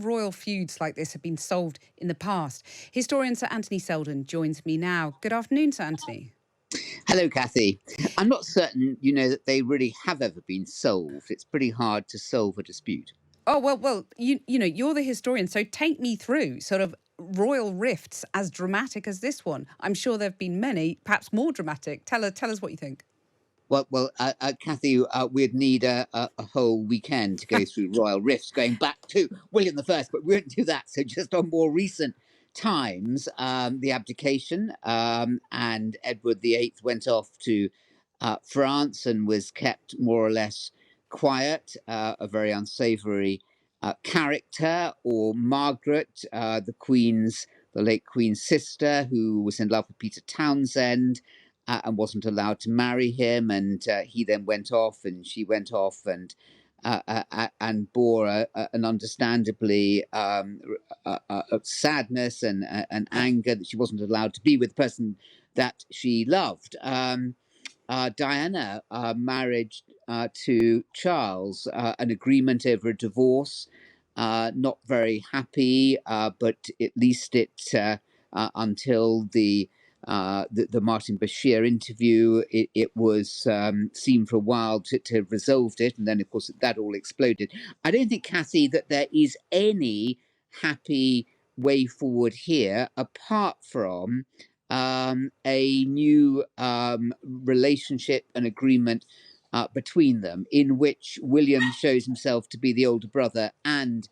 royal feuds like this have been solved in the past. Historian Sir Anthony Seldon joins me now. Good afternoon, Sir Anthony. Hello, Kathy. I'm not certain, that they really have ever been solved. It's pretty hard to solve a dispute. Oh, well, you're the historian, so take me through sort of royal rifts as dramatic as this one. I'm sure there have been many, perhaps more dramatic. Tell us what you think. Kathy, we'd need a whole weekend to go through royal rifts going back to William I, but we won't do that. So just on more recent times, the abdication, and Edward VIII went off to France and was kept more or less quiet, a very unsavoury character, or Margaret, the late Queen's sister, who was in love with Peter Townsend, and wasn't allowed to marry him, and he then went off, and she went off, and bore an understandably sadness and anger that she wasn't allowed to be with the person that she loved. Diana married to Charles, an agreement over a divorce. Not very happy, but at least until the Martin Bashir interview, it was seen for a while to have resolved it, and then of course that all exploded. I don't think, Cassie, that there is any happy way forward here apart from a new relationship and agreement between them, in which William shows himself to be the older brother and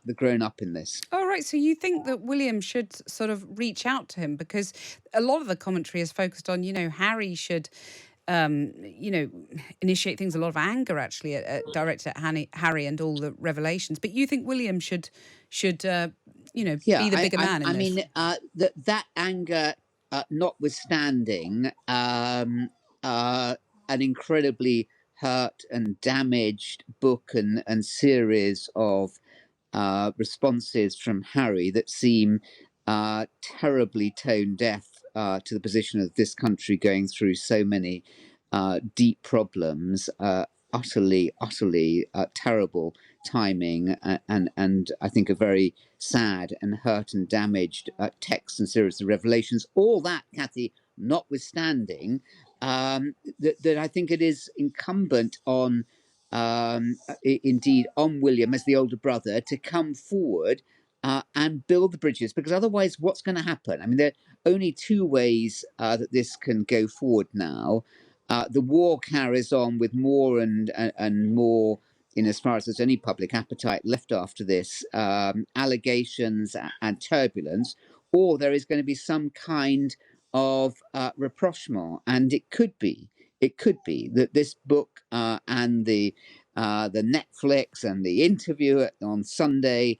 the grown up in this. Oh, right. So you think that William should sort of reach out to him, because a lot of the commentary is focused on, Harry should, initiate things. A lot of anger actually directed at Harry and all the revelations. But you think William should be the bigger man in this? That anger, notwithstanding, an incredibly hurt and damaged book and series of responses from Harry that seem terribly tone deaf to the position of this country going through so many deep problems, utterly terrible timing, and I think a very sad and hurt and damaged text and series of revelations. All that, Kathy, notwithstanding, that I think it is incumbent on, indeed, on William as the older brother to come forward and build the bridges, because otherwise, what's going to happen? I mean, there are only two ways that this can go forward now. The war carries on with more and more, in as far as there's any public appetite left after this, allegations and turbulence, or there is going to be some kind of rapprochement, and it could be that this book and the Netflix and the interview on Sunday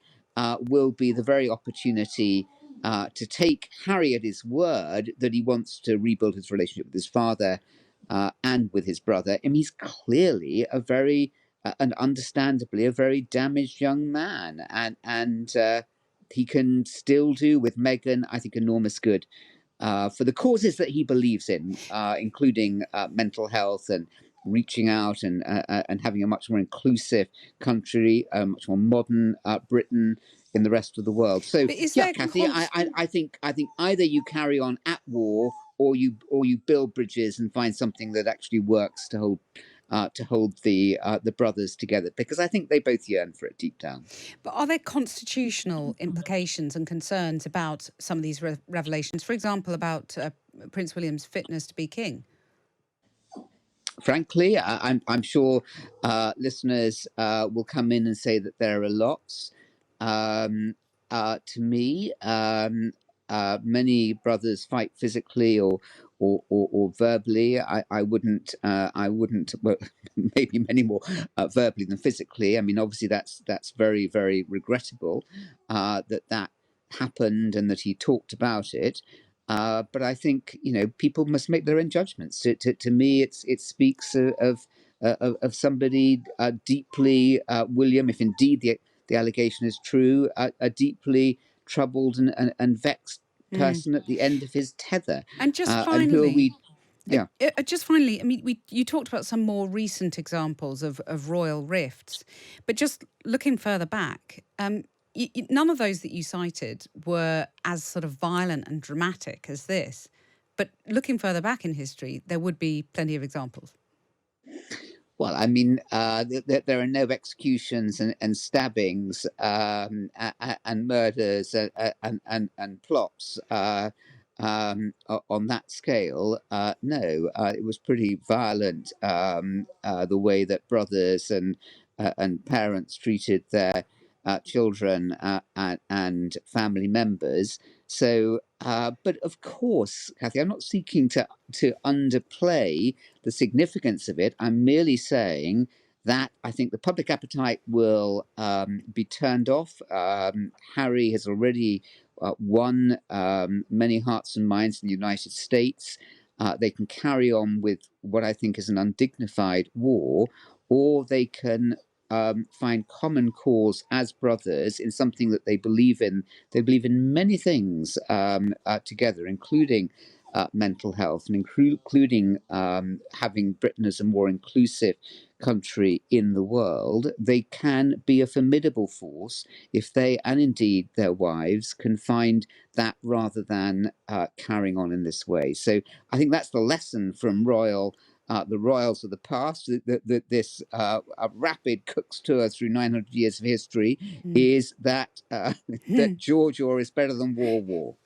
will be the very opportunity to take Harry at his word that he wants to rebuild his relationship with his father and with his brother. I mean, he's clearly and understandably a very damaged young man, and he can still do with Meghan, I think, enormous good for the causes that he believes in, including mental health and reaching out and having a much more inclusive country, a much more modern Britain in the rest of the world. So, yeah, Kathy, I think either you carry on at war, or you build bridges and find something that actually works to hold the brothers together, because I think they both yearn for it deep down. But are there constitutional implications and concerns about some of these revelations? For example, about Prince William's fitness to be king? Frankly, I'm sure listeners will come in and say that there are lots. To me, many brothers fight physically or verbally. I wouldn't. Well, maybe many more verbally than physically. I mean, obviously that's very, very regrettable that happened and that he talked about it. But I think people must make their own judgments. To me, it speaks of somebody deeply, William, if indeed the allegation is true, a deeply troubled and vexed person at the end of his tether. And just finally, I mean, you talked about some more recent examples of royal rifts, but just looking further back, none of those that you cited were as sort of violent and dramatic as this. But looking further back in history, there would be plenty of examples. Well, I mean, there are no executions and stabbings and murders and plots on that scale. No, it was pretty violent. The way that brothers and parents treated their children and family members. So, but of course, Kathy, I'm not seeking to underplay the significance of it. I'm merely saying that I think the public appetite will be turned off. Harry has already won many hearts and minds in the United States. They can carry on with what I think is an undignified war, or they can find common cause as brothers in something that they believe in. They believe in many things together, including mental health and including having Britain as a more inclusive country in the world. They can be a formidable force if they, and indeed their wives, can find that rather than carrying on in this way. So I think that's the lesson from the royals of the past. That this rapid Cook's tour through 900 years of history Mm. is that that George Orr is better than War.